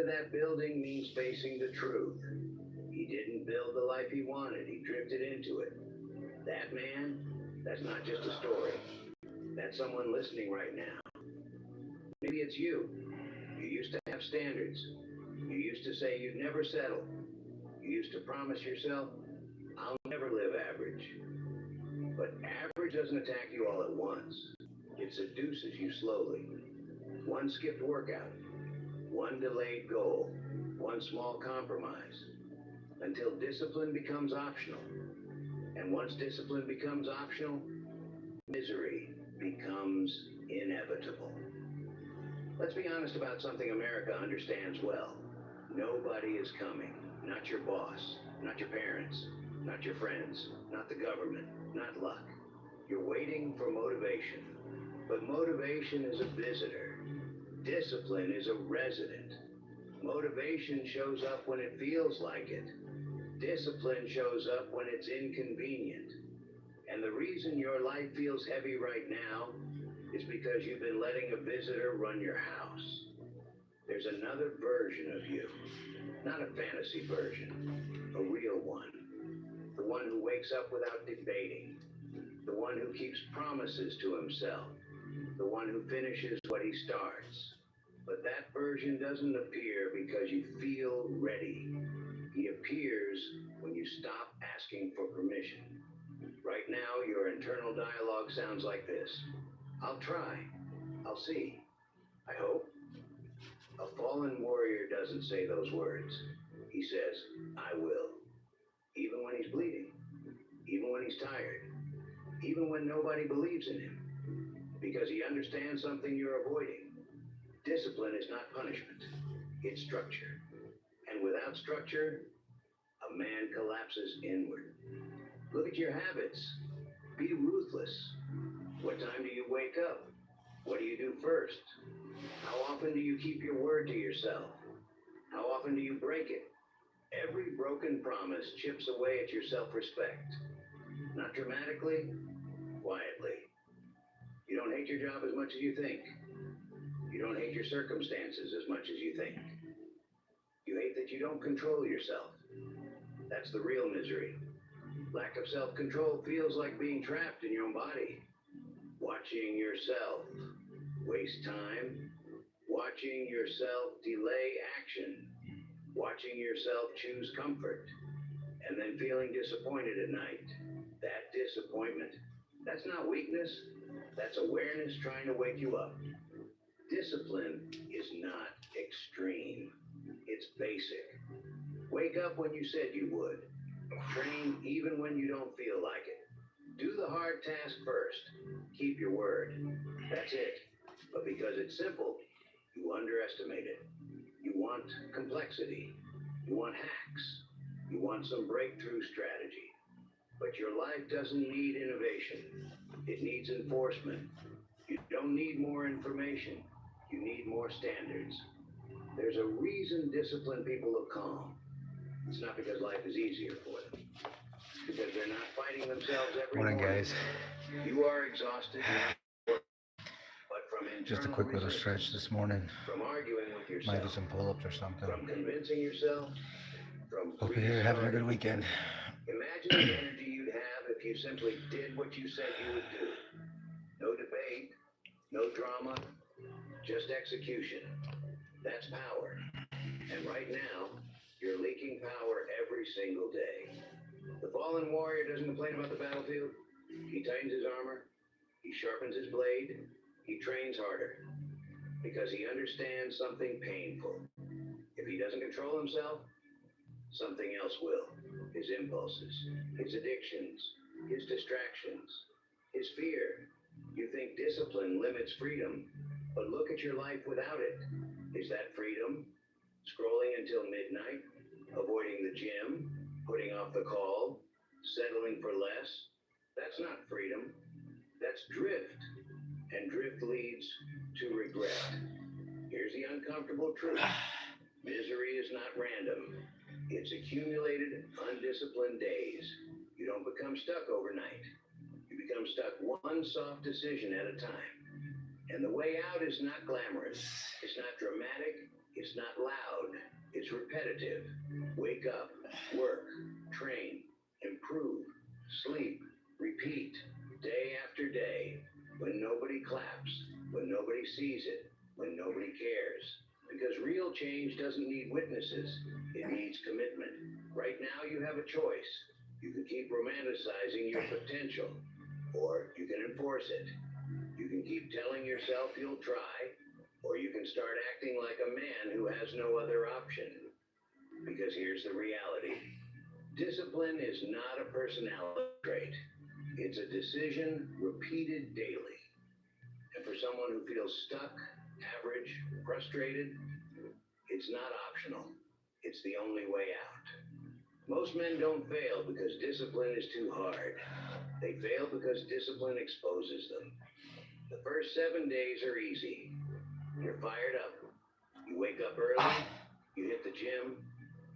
of that building means facing the truth. He didn't build the life he wanted, he drifted into it. That man, that's not just a story. That's someone listening right now. Maybe it's you. You used to have standards. You used to say you'd never settle. You used to promise yourself, I'll never live average. But average doesn't attack you all at once. It seduces you slowly. One skipped workout, one delayed goal, one small compromise, until discipline becomes optional. And once discipline becomes optional, misery becomes inevitable. Let's be honest about something America understands well. Nobody is coming. Not your boss, not your parents, not your friends, not the government, not luck. You're waiting for motivation. But motivation is a visitor. Discipline is a resident. Motivation shows up when it feels like it. Discipline shows up when it's inconvenient. And the reason your life feels heavy right now is because you've been letting a visitor run your house. There's another version of you. Not a fantasy version, a real one. The one who wakes up without debating. The one who keeps promises to himself. The one who finishes what he starts. But that version doesn't appear because you feel ready. He appears when you stop asking for permission. Right now, your internal dialogue sounds like this. I'll try. I'll see. I hope. A fallen warrior doesn't say those words. He says, I will. Even when he's bleeding. Even when he's tired. Even when nobody believes in him. Because he understands something you're avoiding. Discipline is not punishment. It's structure. And without structure, a man collapses inward. Look at your habits. Be ruthless. What time do you wake up? What do you do first? How often do you keep your word to yourself? How often do you break it? Every broken promise chips away at your self-respect. Not dramatically, quietly. You don't hate your job as much as you think. You don't hate your circumstances as much as you think. You hate that you don't control yourself. That's the real misery. Lack of self-control feels like being trapped in your own body. Watching yourself waste time. Watching yourself delay action. Watching yourself choose comfort. And then feeling disappointed at night. That disappointment, that's not weakness. That's awareness trying to wake you up. Discipline is not extreme. It's basic. Wake up when you said you would. Train even when you don't feel like it. Do the hard task first. Keep your word. That's it. But because it's simple, you underestimate it. You want complexity. You want hacks. You want some breakthrough strategy. But your life doesn't need innovation. It needs enforcement. You don't need more information. You need more standards. There's a reason disciplined people look calm. It's not because life is easier for them. It's because they're not fighting themselves every morning. Morning, guys. You are exhausted, but from Just a internal quick little research, stretch this morning. from arguing with Might do yourself, some pull-ups or something. from convincing yourself, from Hope you're having a good weekend. Imagine the energy you'd have if you simply did what you said you would do. No debate, no drama, just execution. That's power. And right now, you're leaking power every single day. The fallen warrior doesn't complain about the battlefield. He tightens his armor. He sharpens his blade. He trains harder. Because he understands something painful. If he doesn't control himself, something else will. His impulses, his addictions, his distractions, his fear. You think discipline limits freedom, but look at your life without it. Is that freedom? Scrolling until midnight, avoiding the gym, putting off the call, settling for less? That's not freedom. That's drift. And drift leads to regret. Here's the uncomfortable truth. Misery is not random. It's accumulated, undisciplined days. You don't become stuck overnight. You become stuck one soft decision at a time. And the way out is not glamorous. It's not dramatic. It's not loud. It's repetitive. Wake up, work, train, improve, sleep, repeat, day after day, when nobody claps, when nobody sees it, when nobody cares. Because real change doesn't need witnesses, it needs commitment. Right now, you have a choice. You can keep romanticizing your potential, or you can enforce it. You can keep telling yourself you'll try, or you can start acting like a man who has no other option. Because here's the reality: discipline is not a personality trait, it's a decision repeated daily. And for someone who feels stuck, average, frustrated, it's not optional. It's the only way out. Most men don't fail because discipline is too hard. They fail because discipline exposes them. The first 7 days are easy. You're fired up. You wake up early. You hit the gym.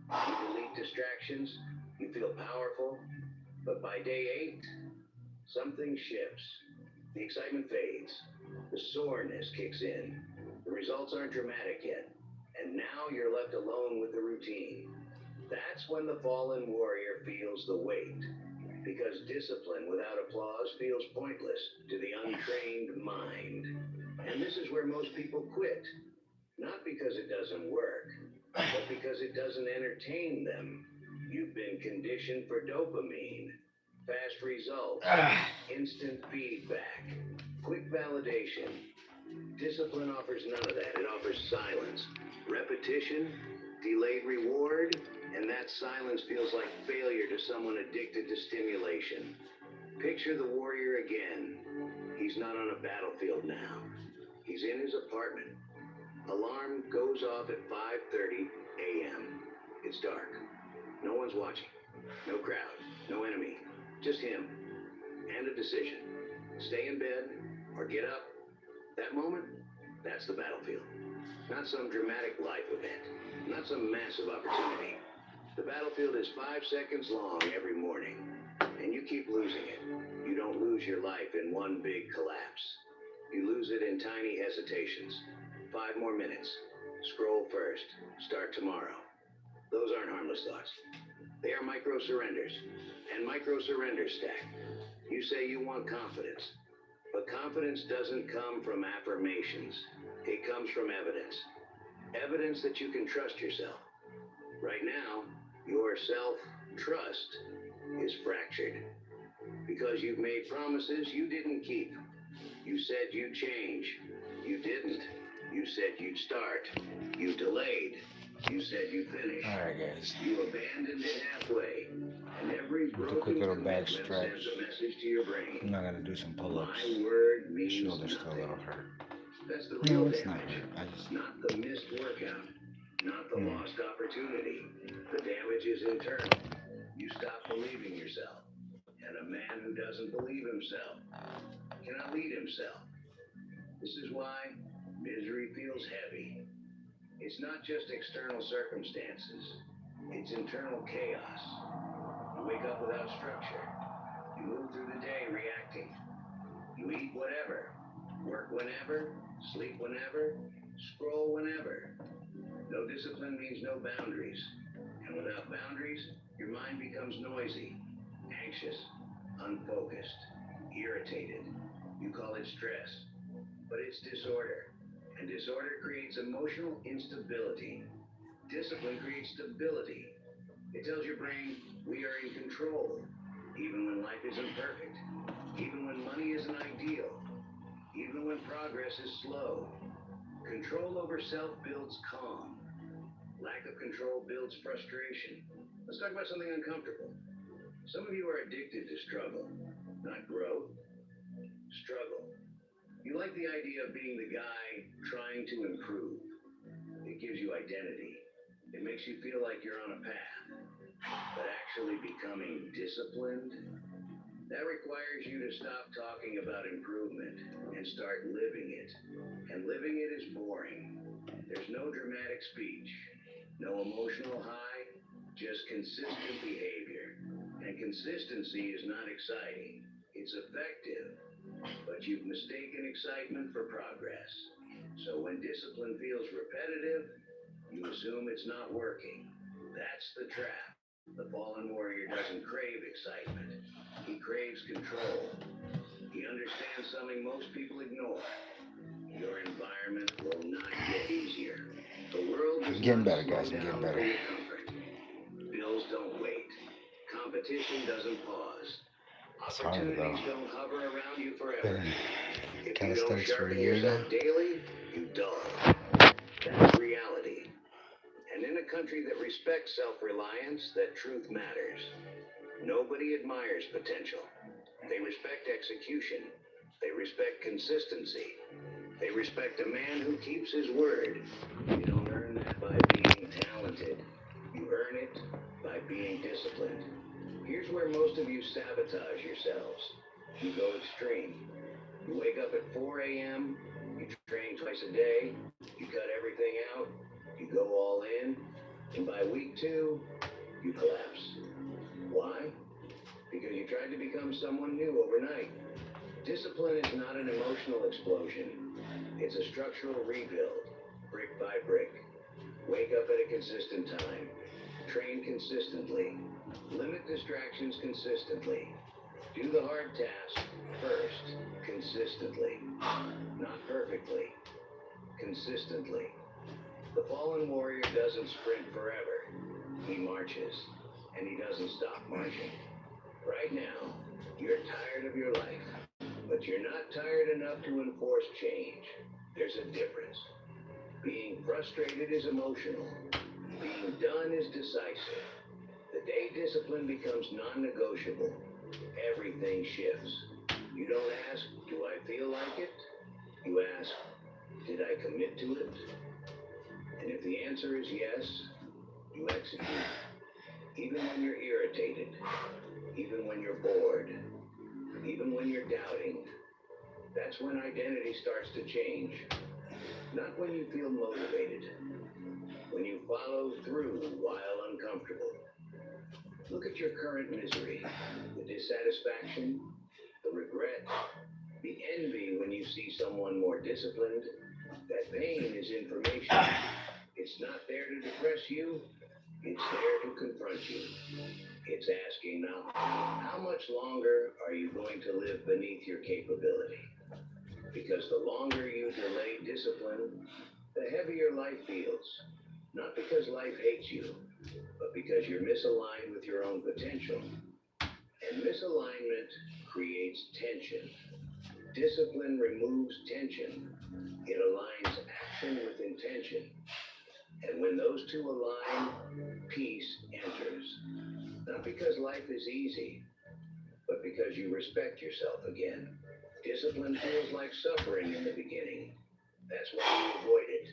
You delete distractions. You feel powerful. But by day 8, something shifts. The excitement fades. The soreness kicks in. The results aren't dramatic yet. And now you're left alone with the routine. That's when the fallen warrior feels the weight. Because discipline without applause feels pointless to the untrained mind. And this is where most people quit. Not because it doesn't work, but because it doesn't entertain them. You've been conditioned for dopamine, fast results, instant feedback, quick validation. Discipline offers none of that. It offers silence, repetition, delayed reward, and that silence feels like failure to someone addicted to stimulation. Picture the warrior again. He's not on a battlefield now. He's in his apartment. Alarm goes off at 5:30 a.m. It's dark. No one's watching. No crowd. No enemy. Just him. And a decision. Stay in bed or get up. That moment, that's the battlefield. Not some dramatic life event. Not some massive opportunity. The battlefield is 5 seconds long every morning. And you keep losing it. You don't lose your life in one big collapse. You lose it in tiny hesitations. 5 more minutes. Scroll first. Start tomorrow. Those aren't harmless thoughts. They are micro surrenders. And micro surrenders stack. You say you want confidence. But confidence doesn't come from affirmations. It comes from evidence. Evidence that you can trust yourself. Right now, your self-trust is fractured. Because you've made promises you didn't keep. You said you'd change. You didn't. You said you'd start. You delayed. You said you'd finish. Alright, guys. You abandoned it halfway. And every With a broken quick little back commitment stretch. sends a message to your brain. I'm not gonna do some pull-ups. My word means Shoulder's still a nothing. little hurt. That's the No, real it's not damage. hurt. I just Not the missed workout. Not the lost opportunity. The damage is internal. You stop believing yourself. And a man who doesn't believe himself cannot lead himself. This is why misery feels heavy. It's not just external circumstances. It's internal chaos. You wake up without structure. You move through the day reacting. You eat whatever, work whenever, sleep whenever, scroll whenever. No discipline means no boundaries. And without boundaries, your mind becomes noisy, anxious, unfocused, irritated. You call it stress, but it's disorder. And disorder creates emotional instability. Discipline creates stability. It tells your brain, we are in control, even when life isn't perfect, even when money isn't ideal, even when progress is slow. Control over self builds calm. Lack of control builds frustration. Let's talk about something uncomfortable. Some of you are addicted to struggle, not growth. Struggle. You like the idea of being the guy trying to improve. It gives you identity. It makes you feel like you're on a path. But actually becoming disciplined, that requires you to stop talking about improvement and start living it. And living it is boring. There's no dramatic speech, no emotional high, just consistent behavior. And consistency is not exciting. It's effective. But you've mistaken excitement for progress. So when discipline feels repetitive, You assume it's not working. That's the trap. The fallen warrior doesn't crave excitement. He craves control. He understands something most people ignore. Your environment will not get easier. The world does I'm getting not better, slow guys. I'm getting down better. for your comfort. Bills don't wait. Competition doesn't pause. Kind of, though. Opportunities don't hover around you forever. Been If you don't calisthenics for a sharpen year yourself now. daily, you dull. That's reality. And in a country that respects self-reliance, that truth matters. Nobody admires potential. They respect execution. They respect consistency. They respect a man who keeps his word. You don't earn that by being talented. You earn it by being disciplined. Here's where most of you sabotage yourselves. You go extreme. You wake up at 4 a.m., you train twice a day, you cut everything out, you go all in, and by week 2, you collapse. Why? Because you tried to become someone new overnight. Discipline is not an emotional explosion. It's a structural rebuild, brick by brick. Wake up at a consistent time. Train consistently. Limit distractions consistently. Do the hard task first, consistently. Not perfectly, consistently. The fallen warrior doesn't sprint forever. He marches, and he doesn't stop marching. Right now, you're tired of your life, but you're not tired enough to enforce change. There's a difference. Being frustrated is emotional. Being done is decisive. The day discipline becomes non-negotiable, everything shifts. You don't ask, do I feel like it? You ask, did I commit to it? And if the answer is yes, you execute. Even when you're irritated, even when you're bored, even when you're doubting, that's when identity starts to change. Not when you feel motivated, when you follow through while uncomfortable. Look at your current misery, the dissatisfaction, the regret, the envy when you see someone more disciplined. That pain is information. It's not there to depress you, it's there to confront you. It's asking now, how much longer are you going to live beneath your capability? Because the longer you delay discipline, the heavier life feels. Not because life hates you, but because you're misaligned with your own potential. And misalignment creates tension. Discipline removes tension. It aligns action with intention. And when those two align, peace enters. Not because life is easy, but because you respect yourself again. Discipline feels like suffering in the beginning. That's why you avoid it.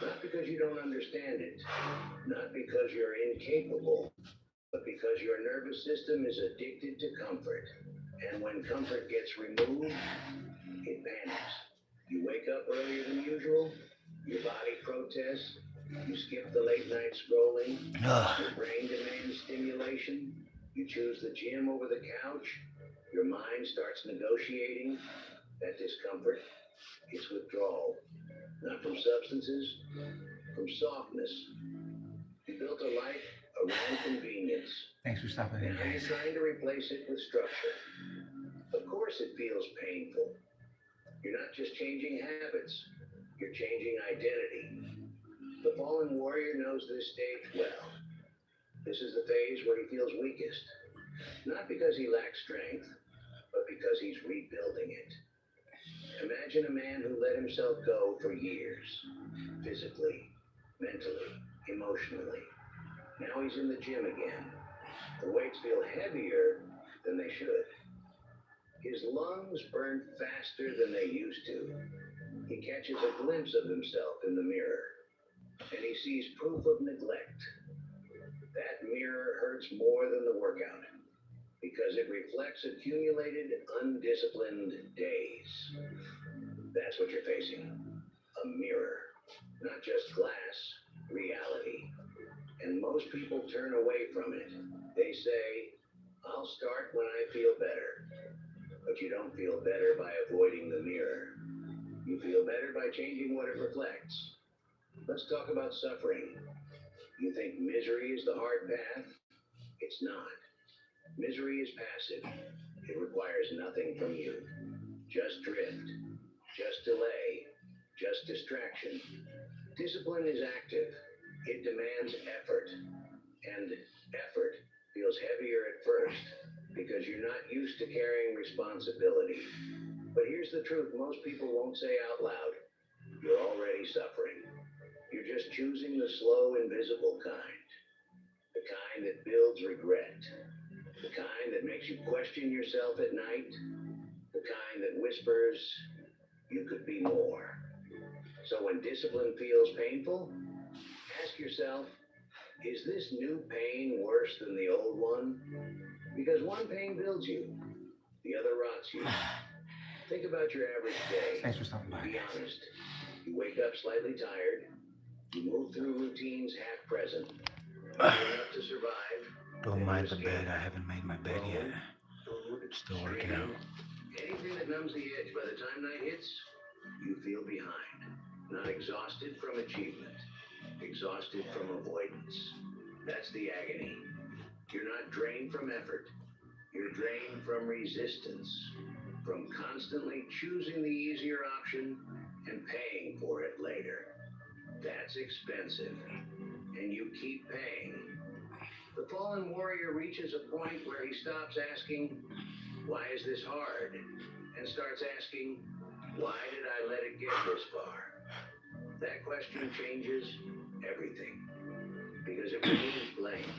Not because you don't understand it, not because you're incapable, but because your nervous system is addicted to comfort. And when comfort gets removed, it panics. You wake up earlier than usual, your body protests, you skip the late night scrolling, your brain demands stimulation, you choose the gym over the couch, your mind starts negotiating. That discomfort is withdrawal, not from substances, from softness. You built a life around convenience. Thanks for stopping in, Now you're guys. trying to replace it with structure. Of course it feels painful. You're not just changing habits, you're changing identity. The fallen warrior knows this stage well. This is the phase where he feels weakest. Not because he lacks strength, but because he's rebuilding it. Imagine a man who let himself go for years. Physically, mentally, emotionally. Now he's in the gym again. The weights feel heavier than they should. His lungs burn faster than they used to. He catches a glimpse of himself in the mirror, and he sees proof of neglect. That mirror hurts more than the workout, because it reflects accumulated, undisciplined days. That's what you're facing. A mirror. Not just glass, reality. And most people turn away from it. They say, I'll start when I feel better. But you don't feel better by avoiding the mirror. You feel better by changing what it reflects. Let's talk about suffering. You think misery is the hard path? It's not. Misery is passive. It requires nothing from you. Just drift. Just delay. Just distraction. Discipline is active. It demands effort. And effort feels heavier at first because you're not used to carrying responsibility. But here's the truth most people won't say out loud. You're already suffering. You're just choosing the slow, invisible kind. The kind that builds regret. The kind that makes you question yourself at night. The kind that whispers, you could be more. So when discipline feels painful, ask yourself, is this new pain worse than the old one? Because one pain builds you, the other rots you. Think about your average day. Thanks for stopping by. Be honest. You wake up slightly tired. You move through routines half present. Enough to survive. Don't mind the bed. I haven't made my bed yet. Still working out. Anything that numbs the edge by the time night hits, you feel behind. Not exhausted from achievement. Exhausted from avoidance. That's the agony. You're not drained from effort. You're drained from resistance. From constantly choosing the easier option and paying for it later. That's expensive. And you keep paying. The fallen warrior reaches a point where he stops asking, why is this hard? And starts asking, why did I let it get this far? That question changes everything. Because it removes blame.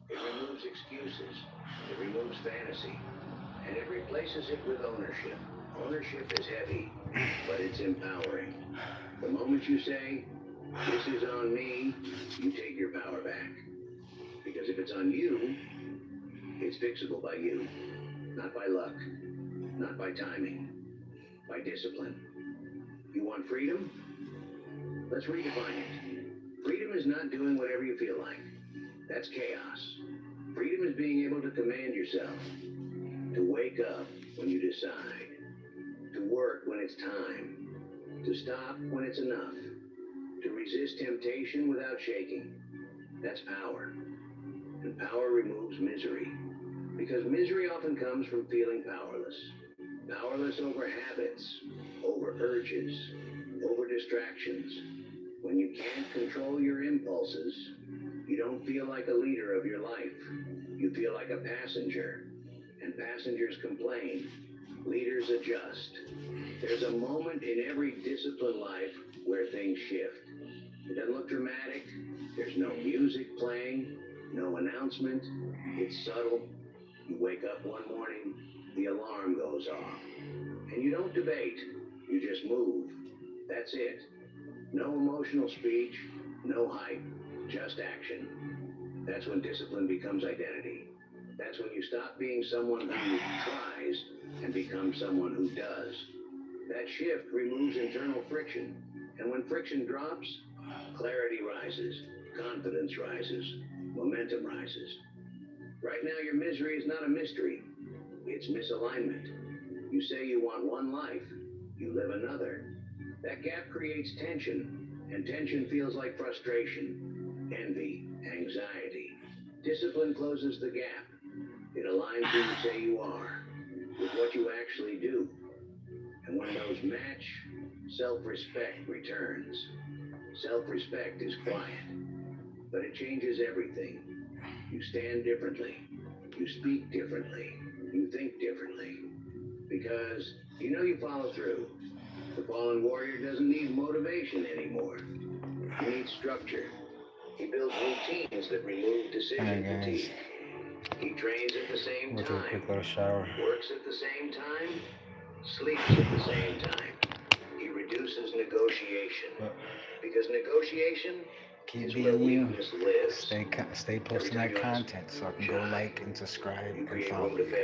It removes excuses. It removes fantasy. And it replaces it with ownership. Ownership is heavy, but it's empowering. The moment you say, this is on me, you take your power back. Because if it's on you, it's fixable by you. Not by luck. Not by timing. By discipline. You want freedom? Let's redefine it. Freedom is not doing whatever you feel like. That's chaos. Freedom is being able to command yourself. To wake up when you decide. To work when it's time. To stop when it's enough. To resist temptation without shaking. That's power. And power removes misery. Because misery often comes from feeling powerless. Powerless over habits, over urges, over distractions. When you can't control your impulses, you don't feel like a leader of your life. You feel like a passenger. And passengers complain. Leaders adjust. There's a moment in every disciplined life where things shift. It doesn't look dramatic. There's no music playing, no announcement. It's subtle. You wake up one morning, the alarm goes off. And you don't debate. You just move. That's it. No emotional speech, no hype, just action. That's when discipline becomes identity. That's when you stop being someone who tries and become someone who does. That shift removes internal friction. And when friction drops, clarity rises, confidence rises, momentum rises. Right now, your misery is not a mystery. It's misalignment. You say you want one life. You live another. That gap creates tension, and tension feels like frustration, envy, anxiety. Discipline closes the gap. It aligns who you say you are with what you actually do. And when those match, self-respect returns. Self-respect is quiet, but it changes everything. You stand differently. You speak differently. You think differently. Because you know you follow through. The fallen warrior doesn't need motivation anymore. He needs structure. He builds routines that remove decision fatigue. He trains at the same We'll do a time. quick little shower. Works at the same time. Sleeps at the same time. He reduces negotiation. Because negotiation Keep is where being you. weakness lives. Stay posting that content so I can go like and subscribe You and create follow room to you. fail.